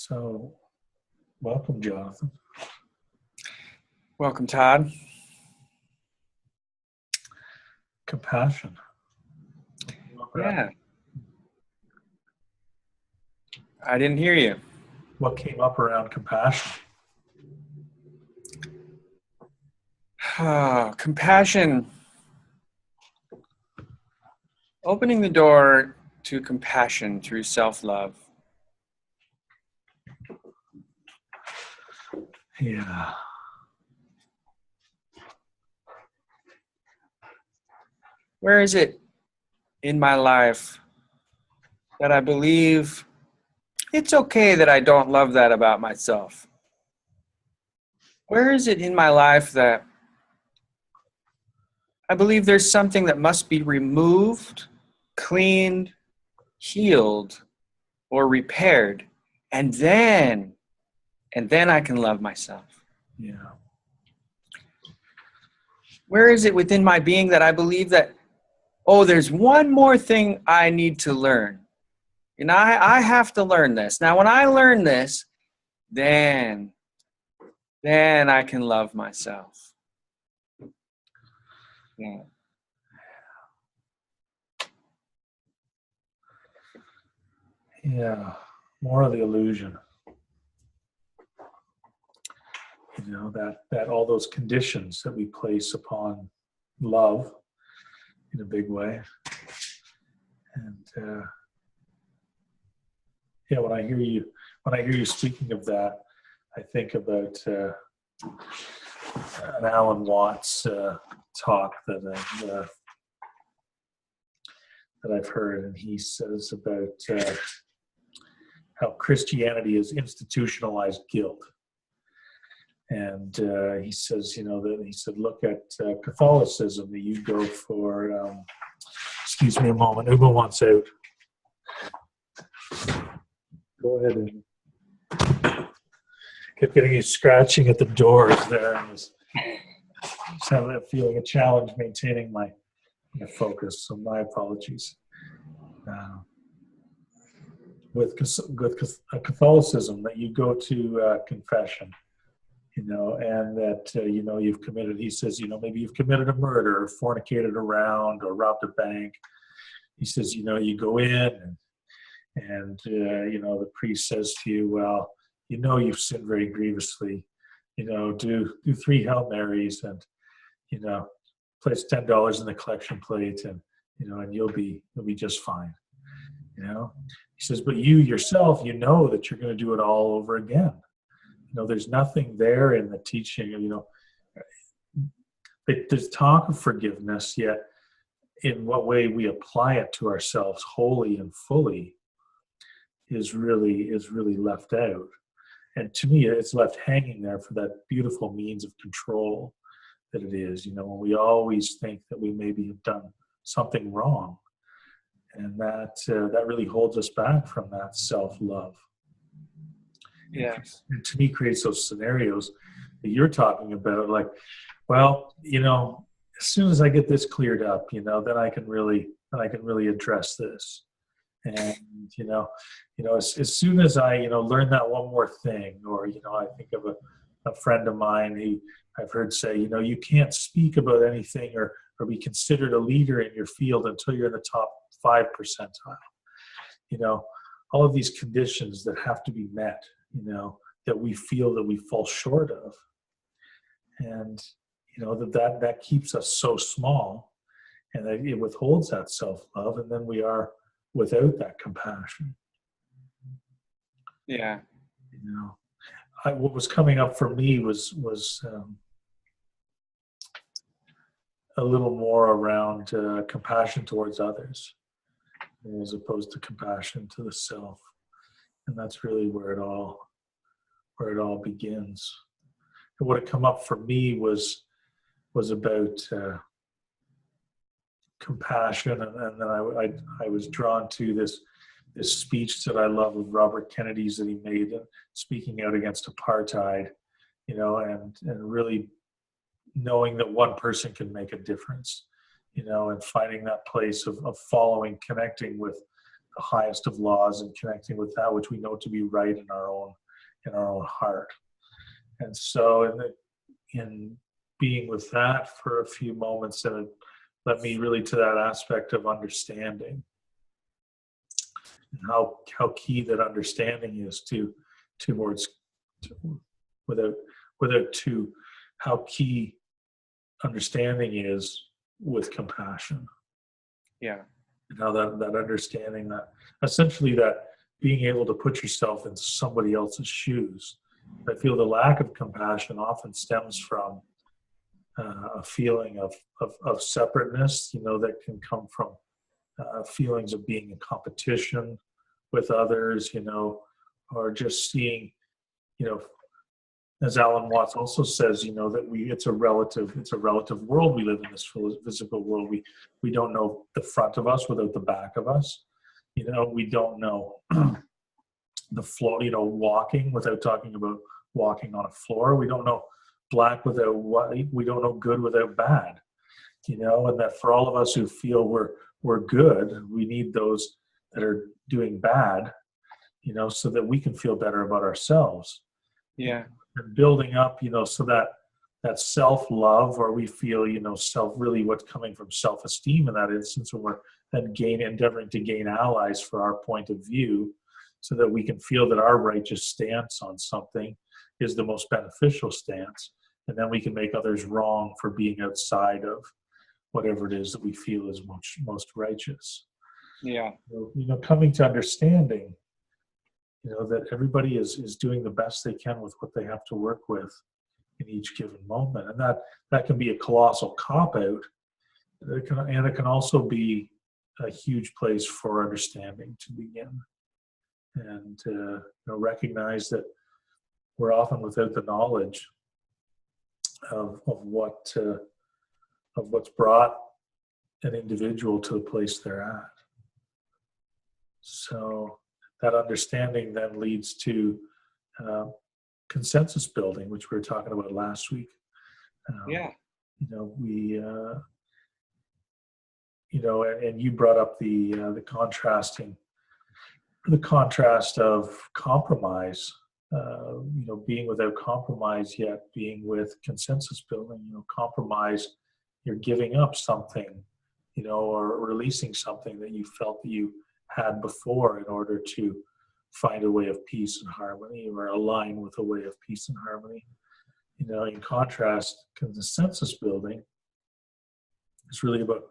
So, welcome, Jonathan. Welcome, Todd. Compassion. Yeah. I didn't hear you. What came up around compassion? Compassion. Opening the door to compassion through self-love. Yeah. Where is it in my life that I believe it's okay that I don't love that about myself? Where is it in my life that I believe there's something that must be removed, cleaned, healed, or repaired, and then I can love myself? Yeah. Where is it within my being that I believe that, there's one more thing I need to learn? And I have to learn this. Now, when I learn this, then I can love myself. Yeah. Yeah. More of the illusion. That all those conditions that we place upon love in a big way. And when I hear you speaking of that, I think about an Alan Watts talk that I've heard, and he says about how Christianity is institutionalized guilt. And he says, look at Catholicism, that you go for, excuse me a moment, Uma wants out. Go ahead. And kept getting you scratching at the doors there. I was having that feeling a challenge maintaining my focus, so my apologies. With Catholicism, that you go to confession, and that, you've committed, he says, maybe you've committed a murder or fornicated around or robbed a bank. He says, you go in and the priest says to you, well, you've sinned very grievously, do 3 Hail Marys and, place $10 in the collection plate and, and you'll be just fine. He says, but you yourself, that you're going to do it all over again. There's nothing there in the teaching, there's talk of forgiveness, yet in what way we apply it to ourselves wholly and fully is really left out. And to me, it's left hanging there for that beautiful means of control that it is, when we always think that we maybe have done something wrong. And that really holds us back from that self-love. Yes. And to me, creates those scenarios that you're talking about, like, well, as soon as I get this cleared up, then I can really address this. And, as soon as I, learn that one more thing, or, I think of a friend of mine who I've heard say, you can't speak about anything or be considered a leader in your field until you're in the top 5 percentile. All of these conditions that have to be met, that we feel that we fall short of. And, that keeps us so small, and that it withholds that self-love, and then we are without that compassion. Yeah. What was coming up for me was a little more around compassion towards others, as opposed to compassion to the self, and that's really where it all begins. And what had come up for me was about compassion, and then I was drawn to this speech that I love of Robert Kennedy's that he made, speaking out against apartheid, and really knowing that one person can make a difference, and finding that place of following, connecting with the highest of laws and connecting with that which we know to be right in our own heart. And so in being with that for a few moments, and it led me really to that aspect of understanding, and how key that understanding is how key understanding is with compassion. Yeah. And how that understanding, that essentially that being able to put yourself in somebody else's shoes. I feel the lack of compassion often stems from a feeling of separateness, that can come from feelings of being in competition with others, or just seeing, as Alan Watts also says, that it's a relative world we live in, this physical world. We don't know the front of us without the back of us. We don't know the floor, walking without talking about walking on a floor. We don't know black without white. We don't know good without bad. And that for all of us who feel we're good, we need those that are doing bad, so that we can feel better about ourselves. Yeah. And building up, so that self-love, or we feel, really what's coming from self-esteem in that instance, when we're then endeavoring to gain allies for our point of view, so that we can feel that our righteous stance on something is the most beneficial stance. And then we can make others wrong for being outside of whatever it is that we feel is most righteous. Yeah. So, coming to understanding, that everybody is doing the best they can with what they have to work with in each given moment. And that can be a colossal cop-out. It can also be a huge place for understanding to begin. And recognize that we're often without the knowledge of what's brought an individual to the place they're at. So that understanding then leads to consensus building, which we were talking about last week. We and you brought up the contrast of compromise, being without compromise, yet being with consensus building. Compromise, you're giving up something, or releasing something that you felt that you had before in order to find a way of peace and harmony, or align with a way of peace and harmony. In contrast, consensus building is really about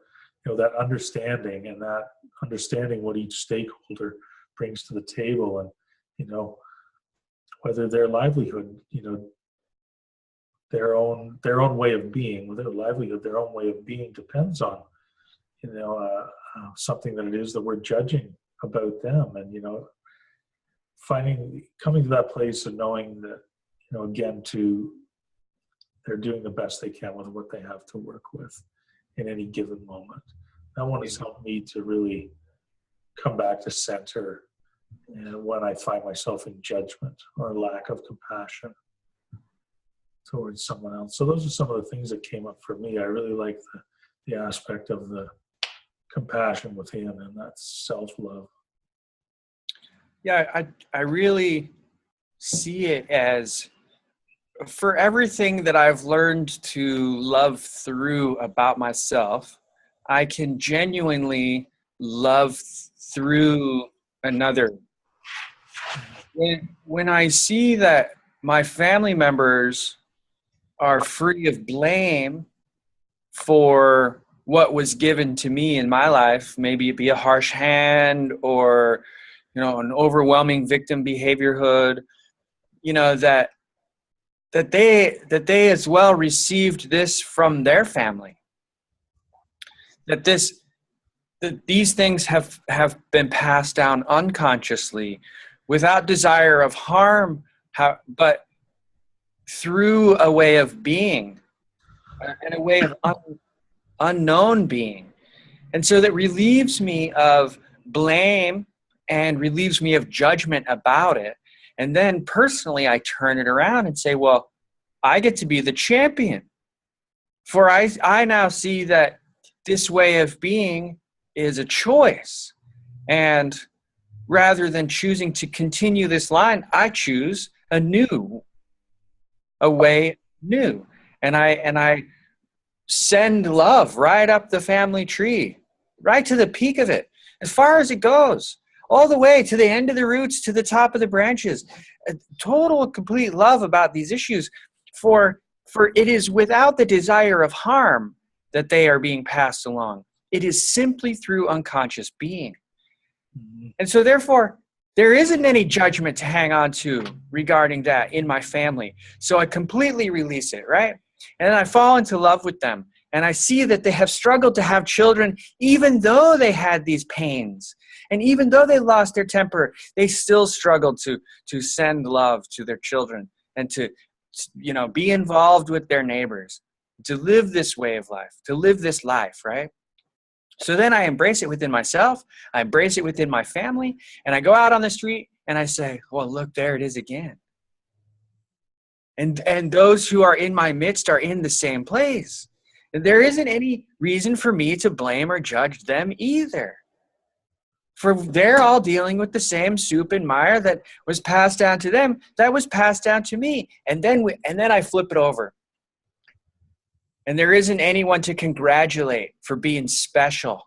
that understanding, and that understanding what each stakeholder brings to the table, and whether their livelihood, their own way of being, their livelihood, their own way of being depends on something that it is that we're judging about them, and coming to that place of knowing that again, they're doing the best they can with what they have to work with in any given moment. That one has helped me to really come back to center, when I find myself in judgment or lack of compassion towards someone else. So those are some of the things that came up for me. I really like the aspect of the compassion within, and that's self-love. Yeah, I really see it as, for everything that I've learned to love through about myself, I can genuinely love through another. When I see that my family members are free of blame for what was given to me in my life, maybe it be a harsh hand or an overwhelming victim behaviorhood, that they as well received this from their family, that these things have been passed down unconsciously, without desire of harm, but through a way of being, and a way of unknown being. And so that relieves me of blame and relieves me of judgment about it. And then personally, I turn it around and say, well, I get to be the champion. For I now see that this way of being is a choice. And rather than choosing to continue this line, I choose a way new. And I send love right up the family tree, right to the peak of it, as far as it goes, all the way to the end of the roots, to the top of the branches. A total, complete love about these issues, for it is without the desire of harm that they are being passed along. It is simply through unconscious being. And so therefore, there isn't any judgment to hang on to regarding that in my family. So I completely release it, right? And then I fall into love with them. And I see that they have struggled to have children, even though they had these pains. And even though they lost their temper, they still struggled to send love to their children and to be involved with their neighbors, to live this way of life, to live this life, right? So then I embrace it within myself, I embrace it within my family, and I go out on the street and I say, well, look, there it is again. And those who are in my midst are in the same place. And there isn't any reason for me to blame or judge them either. For they're all dealing with the same soup and mire that was passed down to them, that was passed down to me. And then I flip it over. And there isn't anyone to congratulate for being special.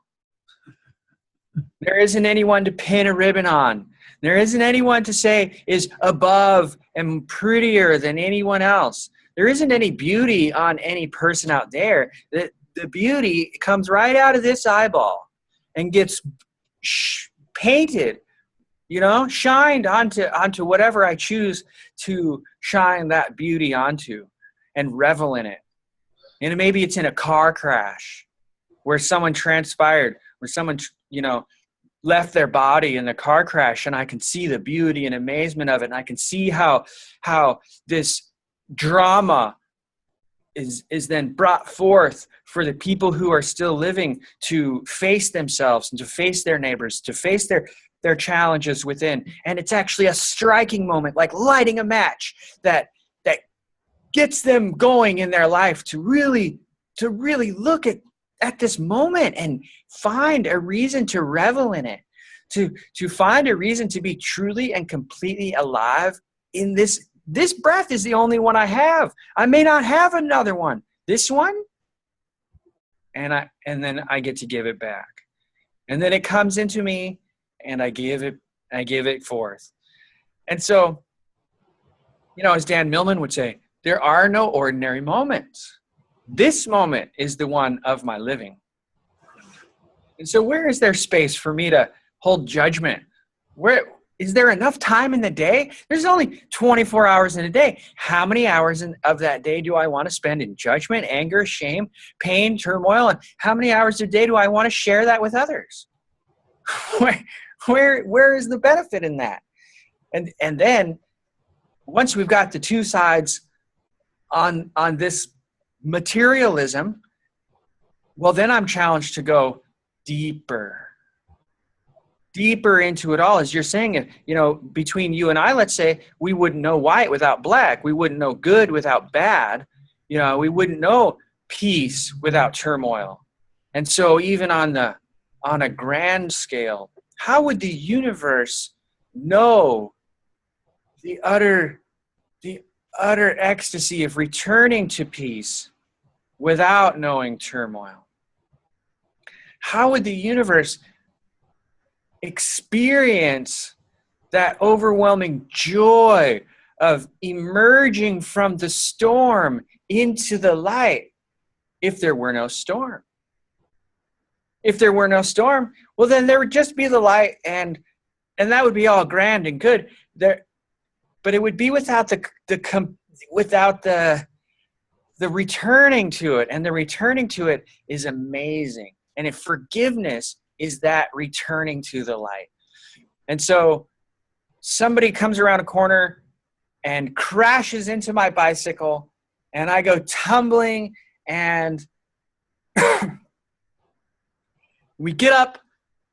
There isn't anyone to pin a ribbon on. There isn't anyone to say is above and prettier than anyone else. There isn't any beauty on any person out there. The beauty comes right out of this eyeball and gets painted, shined onto whatever I choose to shine that beauty onto and revel in it. And maybe it's in a car crash where someone transpired, where someone, left their body in the car crash, and I can see the beauty and amazement of it. And I can see how this drama is then brought forth for the people who are still living to face themselves and to face their neighbors, to face their challenges within. And it's actually a striking moment, like lighting a match that gets them going in their life to really look at this moment and find a reason to revel in it, to find a reason to be truly and completely alive in this breath is the only one I have. I may not have another one. This one, and then I get to give it back. And then it comes into me and I give it forth. And so, as Dan Millman would say, there are no ordinary moments. This moment is the one of my living. And so where is there space for me to hold judgment? Where is there enough time in the day? There's only 24 hours in a day. How many hours of that day do I want to spend in judgment, anger, shame, pain, turmoil? And how many hours a day do I want to share that with others? Where is the benefit in that? And then once we've got the two sides on this materialism, well, then I'm challenged to go deeper into it all. As you're saying, between you and I, let's say we wouldn't know white without black. We wouldn't know good without bad. We wouldn't know peace without turmoil. And so even on a grand scale, how would the universe know the utter ecstasy of returning to peace without knowing turmoil? How would the universe experience that overwhelming joy of emerging from the storm into the light if there were no storm? If there were no storm, well, then there would just be the light, and that would be all grand and good there. But it would be without the returning to it. And the returning to it is amazing. And if forgiveness is that returning to the light. And so somebody comes around a corner and crashes into my bicycle, and I go tumbling, and we get up,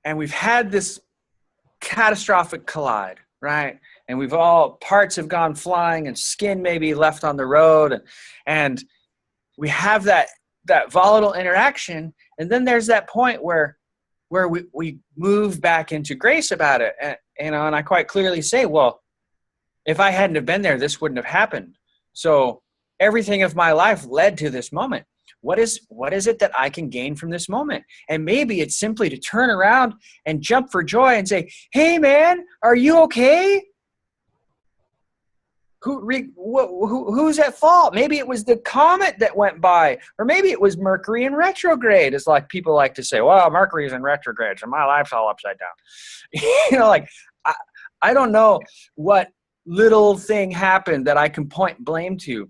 and we've had this catastrophic collide, right? And parts have gone flying, and skin may be left on the road, and we have that volatile interaction. And then there's that point where we move back into grace about it. and I quite clearly say, well, if I hadn't have been there, this wouldn't have happened. So everything of my life led to this moment. What is it that I can gain from this moment? And maybe it's simply to turn around and jump for joy and say, hey man, are you okay? Who's at fault? Maybe it was the comet that went by, or maybe it was Mercury in retrograde. It's like people like to say, well, Mercury's in retrograde, so my life's all upside down. Like, I don't know what little thing happened that I can point blame to.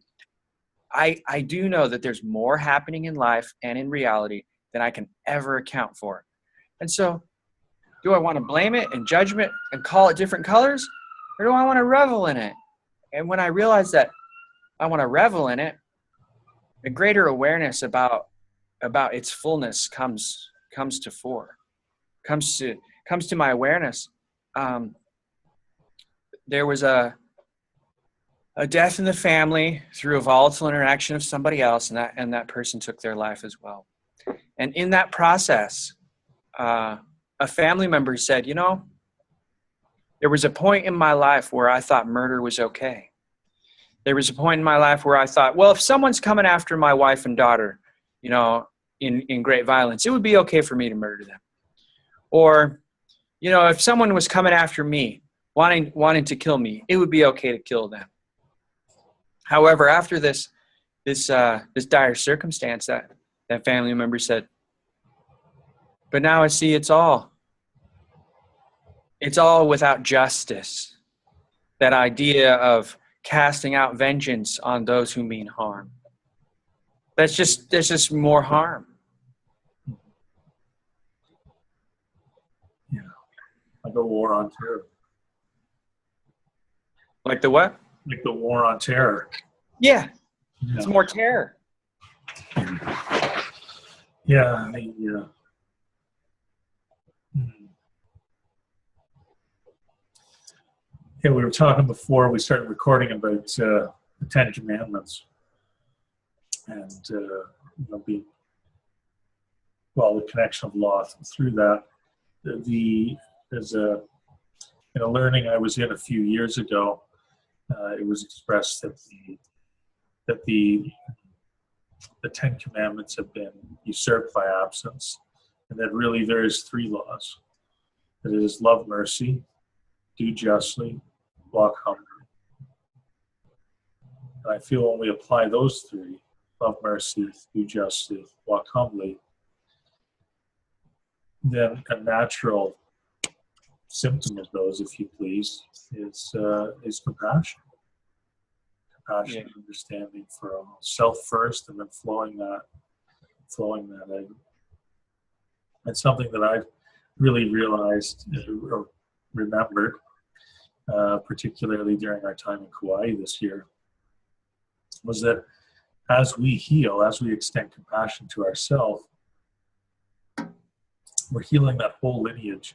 I do know that there's more happening in life and in reality than I can ever account for. And so, do I want to blame it and judge it and call it different colors? Or do I want to revel in it? And when I realize that I want to revel in it, a greater awareness about its fullness comes to fore, comes to my awareness. There was a death in the family through a volatile interaction of somebody else, and that person took their life as well. And in that process, a family member said, there was a point in my life where I thought murder was okay. There was a point in my life where I thought, well, if someone's coming after my wife and daughter, in great violence, it would be okay for me to murder them. Or, if someone was coming after me, wanting to kill me, it would be okay to kill them. However, after this dire circumstance, that family member said, but now I see it's all without justice. That idea of casting out vengeance on those who mean harm. There's just more harm. Yeah, like a war on terror. Like the what? Like the war on terror. Yeah. It's more terror. Yeah. Yeah, we were talking before we started recording about the Ten Commandments, and the connection of law through that. There's a learning I was in a few years ago. It was expressed that the Ten Commandments have been usurped by absence, and that really there is three laws. That it is love mercy, do justly, walk humbly. And I feel when we apply those three, love mercy, do justly, walk humbly, then a natural symptom of those, if you please, is compassion. Compassion and understanding for self first, and then flowing that out. It's something that I really realized or remembered, particularly during our time in Kauai this year, was that as we heal, as we extend compassion to ourselves, we're healing that whole lineage.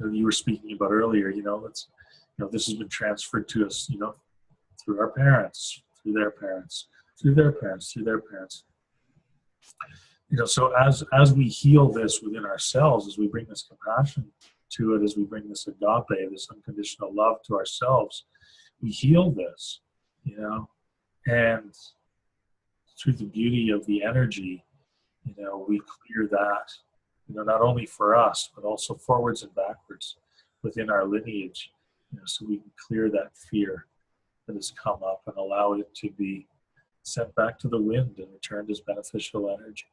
You were speaking about earlier. This has been transferred to us, through our parents, through their parents, through their parents, through their parents. So as we heal this within ourselves, as we bring this compassion to it, as we bring this agape, this unconditional love to ourselves, we heal this, and through the beauty of the energy, we clear that, not only for us, but also forwards and backwards within our lineage, so we can clear that fear that has come up and allow it to be sent back to the wind and returned as beneficial energy,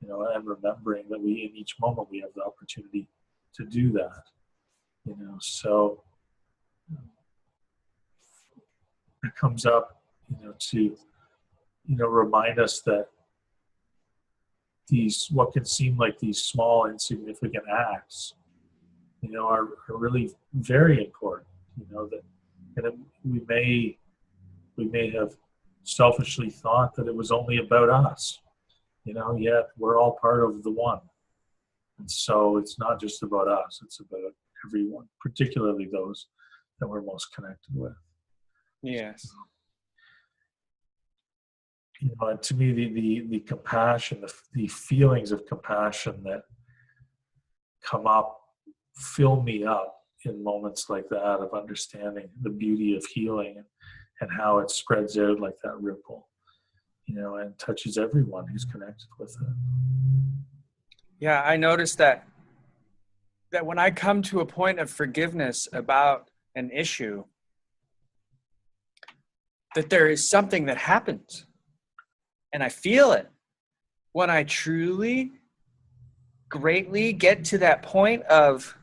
and remembering that we, in each moment, we have the opportunity to do that, so it comes up, to, remind us that these, what can seem like these small, insignificant acts, are really very important, that we may have selfishly thought that it was only about us, yet we're all part of the one. And so it's not just about us, it's about everyone, particularly those that we're most connected with. Yes. And to me, the compassion, the feelings of compassion that come up, fill me up in moments like that, of understanding the beauty of healing and how it spreads out like that ripple, and touches everyone who's connected with it. Yeah, I noticed that when I come to a point of forgiveness about an issue, that there is something that happens, and I feel it when I truly, greatly get to that point of,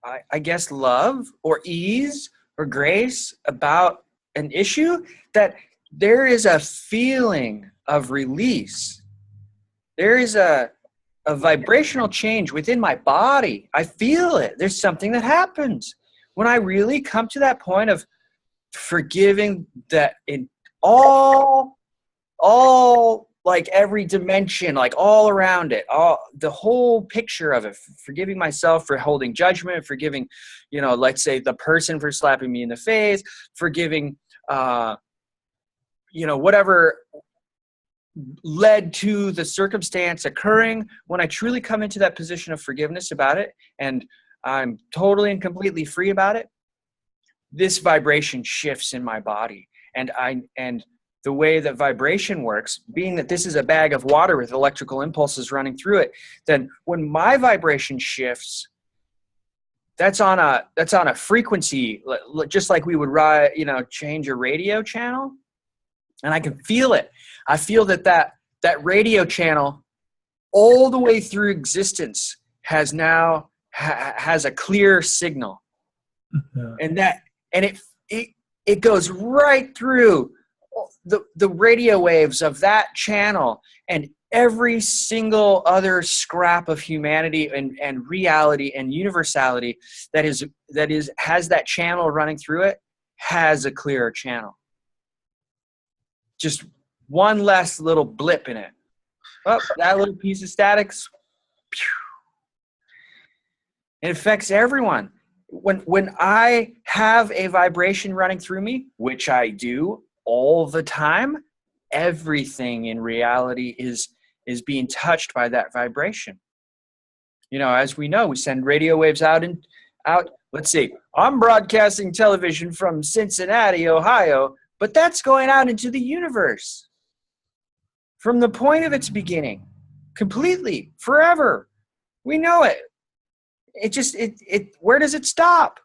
I guess, love or ease or grace about an issue, that there is a feeling of release. There is a vibrational change within my body. I feel it. There's something that happens when I really come to that point of forgiving, that in all like every dimension, like all around it, all the whole picture of it, forgiving myself for holding judgment, forgiving, let's say the person for slapping me in the face, forgiving, whatever led to the circumstance occurring. When I truly come into that position of forgiveness about it, and I'm totally and completely free about it, this vibration shifts in my body. And the way that vibration works, being that this is a bag of water with electrical impulses running through it, then when my vibration shifts, that's on a frequency, just like we would change a radio channel. And I can feel it. I feel that radio channel all the way through existence has a clear signal. Yeah. And it goes right through the radio waves of that channel and every single other scrap of humanity and reality and universality that has that channel running through it, has a clearer channel. Just one less little blip in it. Oh, that little piece of statics. It affects everyone. When I have a vibration running through me, which I do all the time, everything in reality is being touched by that vibration. As we know, we send radio waves out. Let's see, I'm broadcasting television from Cincinnati, Ohio, but that's going out into the universe from the point of its beginning, completely, forever. We know it. Where does it stop?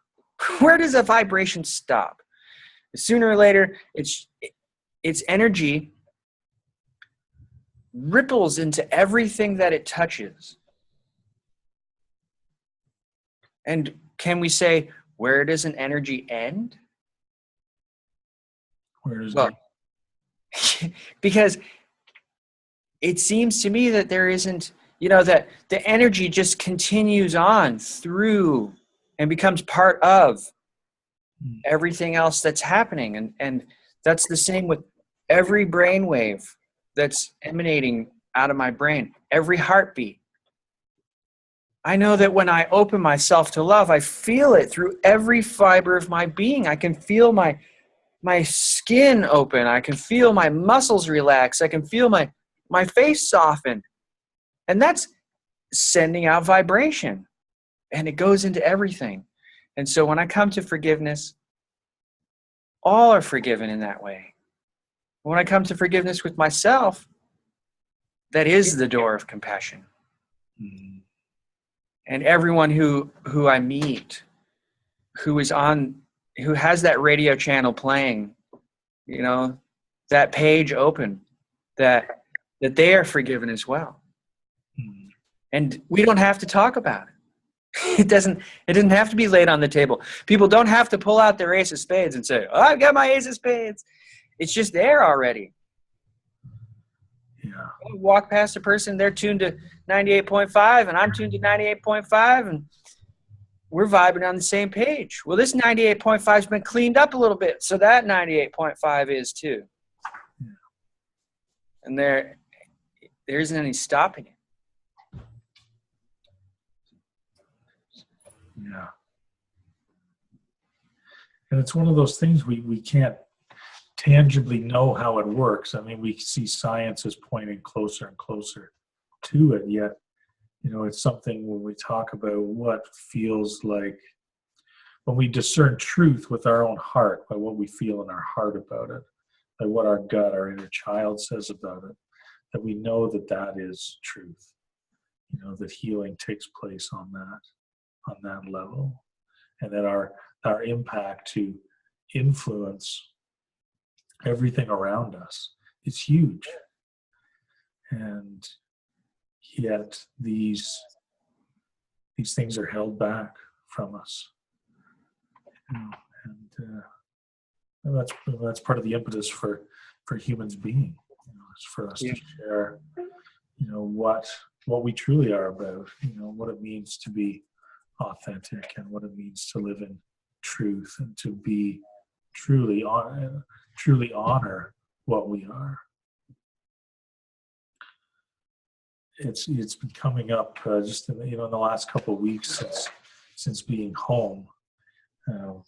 Where does a vibration stop? Sooner or later, its energy ripples into everything that it touches. And can we say, where does an energy end? Where does it? Because it seems to me that there isn't, that the energy just continues on through and becomes part of everything else that's happening. And that's the same with every brainwave that's emanating out of my brain, every heartbeat. I know that when I open myself to love, I feel it through every fiber of my being. I can feel my skin open. I can feel my muscles relax. I can feel my face soften. And that's sending out vibration. And it goes into everything. And so when I come to forgiveness, all are forgiven in that way. When I come to forgiveness with myself, that is the door of compassion. Mm-hmm. And everyone who I meet, who has that radio channel playing, that page open, that they are forgiven as well. Mm-hmm. And we don't have to talk about it. It doesn't have to be laid on the table. People don't have to pull out their ace of spades and say, "Oh, I've got my ace of spades." It's just there already. Yeah. You walk past a person, they're tuned to 98.5 and I'm tuned to 98.5 and we're vibing on the same page. Well, this 98.5 has been cleaned up a little bit, so that 98.5 is too. Yeah. And there isn't any stopping it. Yeah. And it's one of those things we can't tangibly know how it works. I mean, we see science is pointing closer and closer to it, yet It's something when we talk about what feels like, when we discern truth with our own heart, by what we feel in our heart about it, by what our gut, our inner child says about it, that we know that that is truth. That healing takes place on that level, and that our impact to influence everything around us is huge. And yet these things are held back from us. And that's part of the impetus for humans being, is for us to share, what we truly are about, what it means to be authentic, and what it means to live in truth, and to be truly honor what we are. It's been coming up just in the last couple of weeks since being home. I'm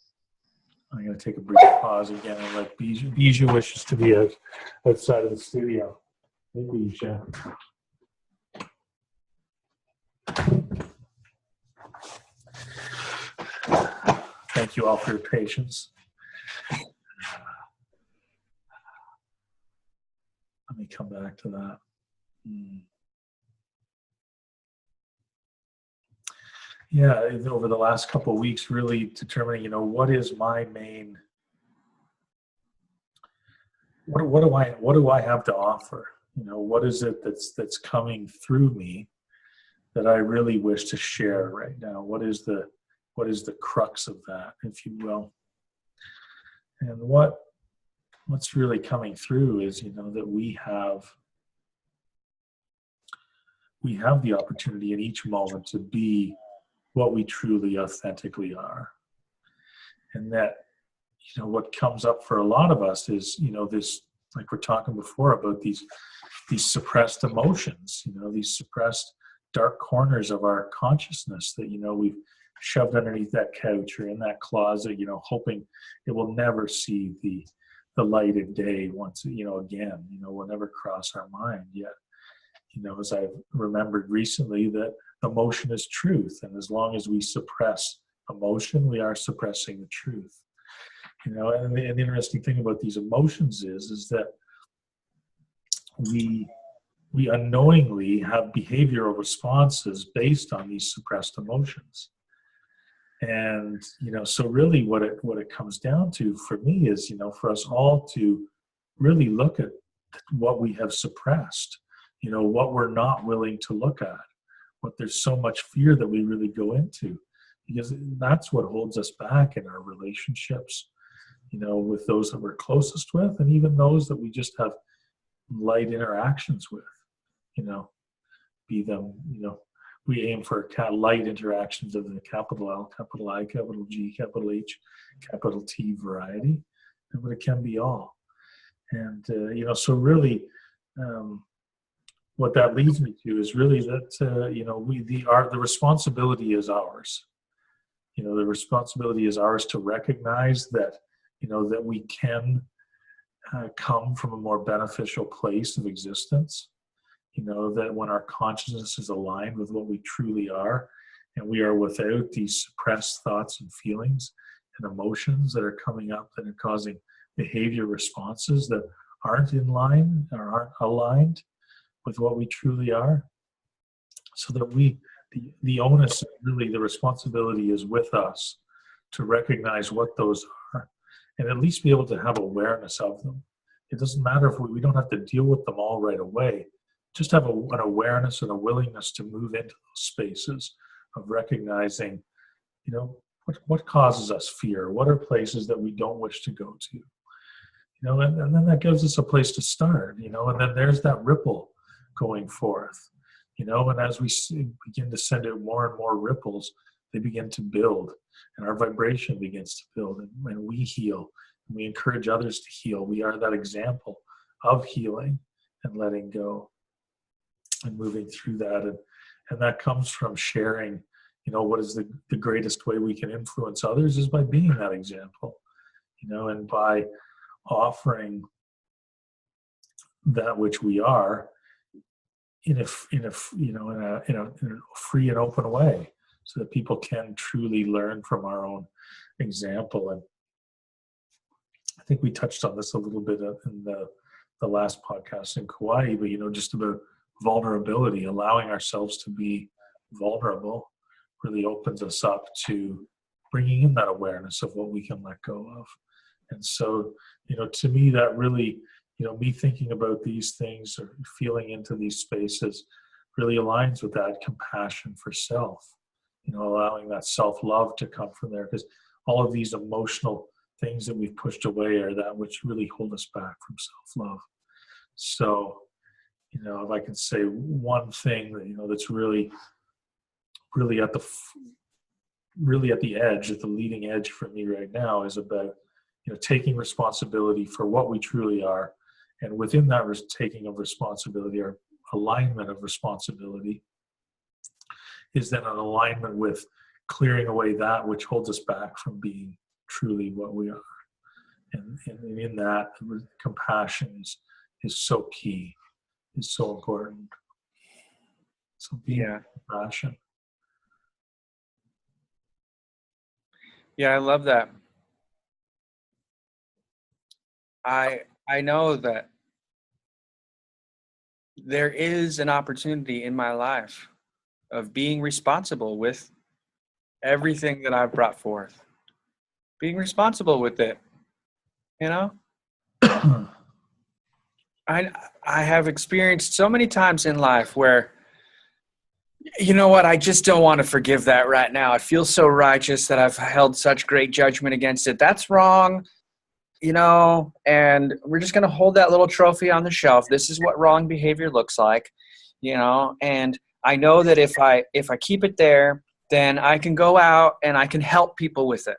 going to take a brief pause again and let Bijou wishes to be outside of the studio. Hey, Bijou. Thank you all for your patience. Let me come back to that. Yeah, over the last couple of weeks, really determining, what is my main, what do I have to offer? What is it that's coming through me that I really wish to share right now? What is the crux of that, if you will? And what's really coming through is, that we have the opportunity in each moment to be what we truly authentically are. And that, what comes up for a lot of us is, this, like we're talking before about these suppressed emotions, these suppressed dark corners of our consciousness that, we've shoved underneath that couch or in that closet, hoping it will never see the light of day once, again, will never cross our mind yet. As I've remembered recently, that emotion is truth. And as long as we suppress emotion, we are suppressing the truth. And the interesting thing about these emotions is that we unknowingly have behavioral responses based on these suppressed emotions. And, so really what it comes down to for me is, for us all to really look at what we have suppressed, what we're not willing to look at, what there's so much fear that we really go into, because that's what holds us back in our relationships, with those that we're closest with, and even those that we just have light interactions with, be them, we aim for light interactions of the capital L, capital I, capital G, capital H, capital T variety, but it can be all. And, so really, what that leads me to is really that, the responsibility is ours. The responsibility is ours to recognize that, that we can come from a more beneficial place of existence. That when our consciousness is aligned with what we truly are, and we are without these suppressed thoughts and feelings and emotions that are coming up that are causing behavior responses that aren't in line or aren't aligned with what we truly are, so that the onus, really the responsibility is with us to recognize what those are and at least be able to have awareness of them. It doesn't matter if we don't have to deal with them all right away. Just have an awareness and a willingness to move into those spaces of recognizing, what causes us fear? What are places that we don't wish to go to? And then that gives us a place to start, and then there's that ripple going forth, and as we begin to send out more and more ripples, they begin to build, and our vibration begins to build, and we heal, and we encourage others to heal. We are that example of healing and letting go and moving through that. And that comes from sharing, what is the greatest way we can influence others is by being that example, and by offering that which we are in a free and open way, so that people can truly learn from our own example. And I think we touched on this a little bit in the last podcast in Kauai, but just about vulnerability, allowing ourselves to be vulnerable really opens us up to bringing in that awareness of what we can let go of. And so, to me, that really, me thinking about these things or feeling into these spaces really aligns with that compassion for self, allowing that self-love to come from there, because all of these emotional things that we've pushed away are that which really hold us back from self-love. So, if I can say one thing that, that's really at the edge, at the leading edge for me right now, is about, taking responsibility for what we truly are. And within that taking of responsibility, or alignment of responsibility, is then an alignment with clearing away that which holds us back from being truly what we are. And in that, compassion is so key, is so important. So being compassion. Yeah, I love that. I know that there is an opportunity in my life of being responsible with everything that I've brought forth. Being responsible with it, I have experienced so many times in life where, you know what, I just don't want to forgive that right now. It feels so righteous that I've held such great judgment against it. That's wrong, and we're just going to hold that little trophy on the shelf. This is what wrong behavior looks like, and I know that if I keep it there, then I can go out and I can help people with it,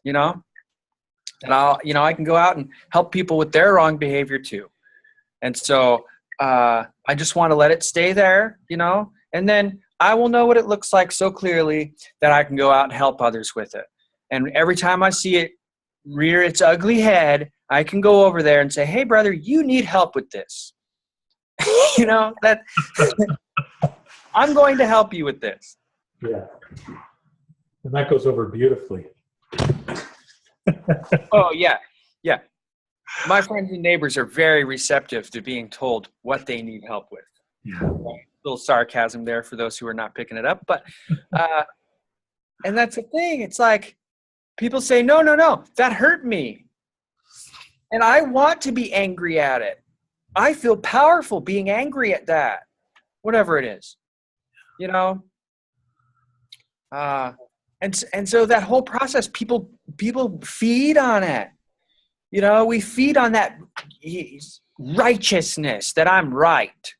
and I can go out and help people with their wrong behavior too. And so I just want to let it stay there, and then I will know what it looks like so clearly that I can go out and help others with it. And every time I see it rear its ugly head, I can go over there and say, hey, brother, you need help with this. That I'm going to help you with this. Yeah. And that goes over beautifully. Oh, yeah. Yeah. My friends and neighbors are very receptive to being told what they need help with. Yeah. A little sarcasm there for those who are not picking it up. But, and that's the thing. It's like people say, no, that hurt me. And I want to be angry at it. I feel powerful being angry at that, whatever it is, and so that whole process, people feed on it. We feed on that righteousness that I'm right,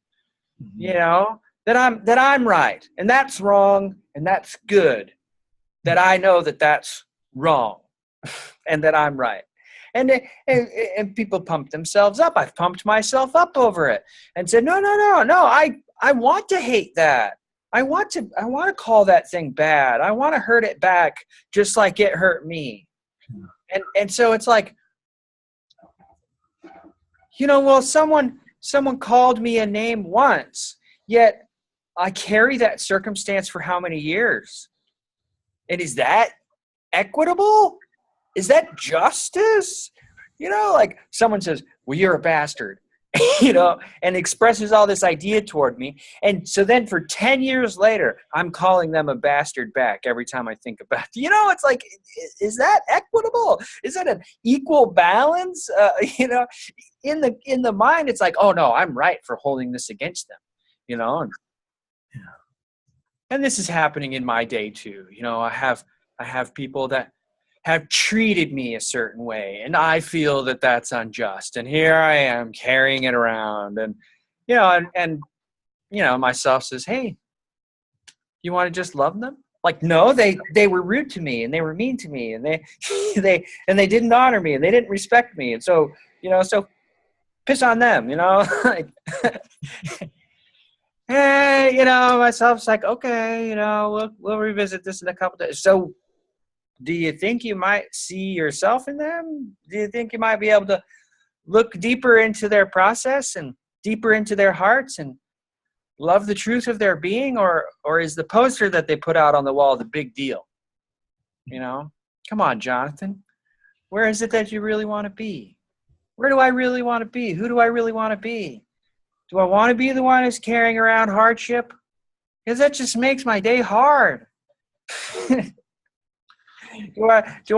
that I'm right, and that's wrong, and that's good. That I know that that's wrong, and that I'm right, and people pump themselves up. I've pumped myself up over it, and said, no. I want to hate that. I want to call that thing bad. I want to hurt it back, just like it hurt me. And so it's like, well, someone called me a name once, yet I carry that circumstance for how many years? And is that equitable? Is that justice? Like someone says, well, you're a bastard, and expresses all this idea toward me. And so then for 10 years later, I'm calling them a bastard back every time I think about it. It's like, is that equitable? Is that an equal balance? In the mind, it's like, oh no, I'm right for holding this against them, and this is happening in my day too. I have people that have treated me a certain way, and I feel that that's unjust. And here I am carrying it around, and myself says, hey, you want to just love them? Like, no, they were rude to me, and they were mean to me, and they didn't honor me, and they didn't respect me, and so so piss on them, like, hey, myself's like, okay, we'll revisit this in a couple days. So do you think you might see yourself in them? Do you think you might be able to look deeper into their process and deeper into their hearts and love the truth of their being, or is the poster that they put out on the wall the big deal? You know, come on, Jonathan. Where is it that you really want to be? Where do I really want to be? Who do I really want to be? Do I want to be the one who's carrying around hardship? Because that just makes my day hard. Do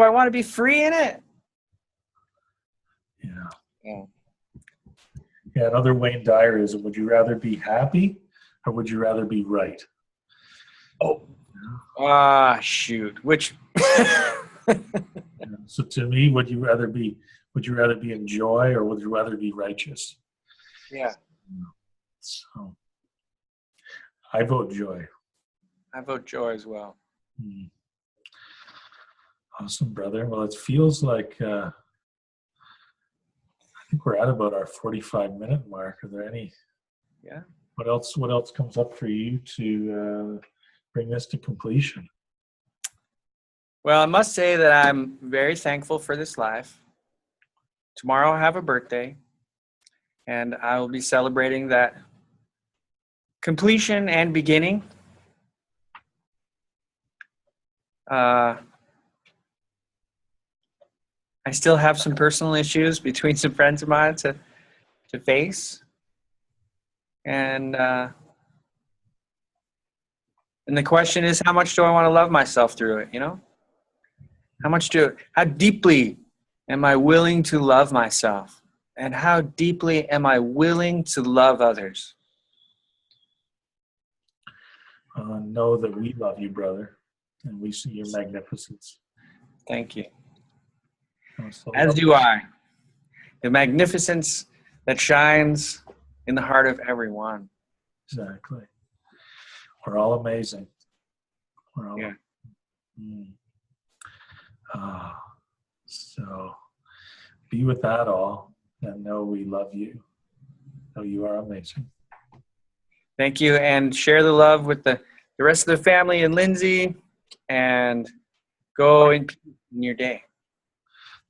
I want to be free in it? Yeah. Yeah. Yeah, another Wayne Dyer is, would you rather be happy or would you rather be right? Oh. Shoot. Which So to me, would you rather be in joy or would you rather be righteous? Yeah. So I vote joy. I vote joy as well. Awesome, brother. Well, it feels like I think we're at about our 45-minute mark. Are there any? Yeah. What else comes up for you to bring this to completion? Well, I must say that I'm very thankful for this life. Tomorrow I have a birthday, and I will be celebrating that completion and beginning. I still have some personal issues between some friends of mine to face, and the question is, how much do I want to love myself through it? You know, how deeply am I willing to love myself, and how deeply am I willing to love others? Know that we love you, brother, and we see your magnificence. Thank you. So As do I. The magnificence that shines in the heart of everyone. Exactly. We're all amazing. We're all. Yeah. So be with that all and know we love you. Know you are amazing. Thank you, and share the love with the rest of the family and Lindsay, and go in your day.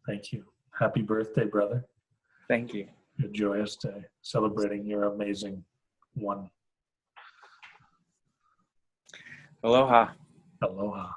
Thank you. Happy birthday, brother. Thank you. A joyous day, celebrating your amazing one. Aloha. Aloha.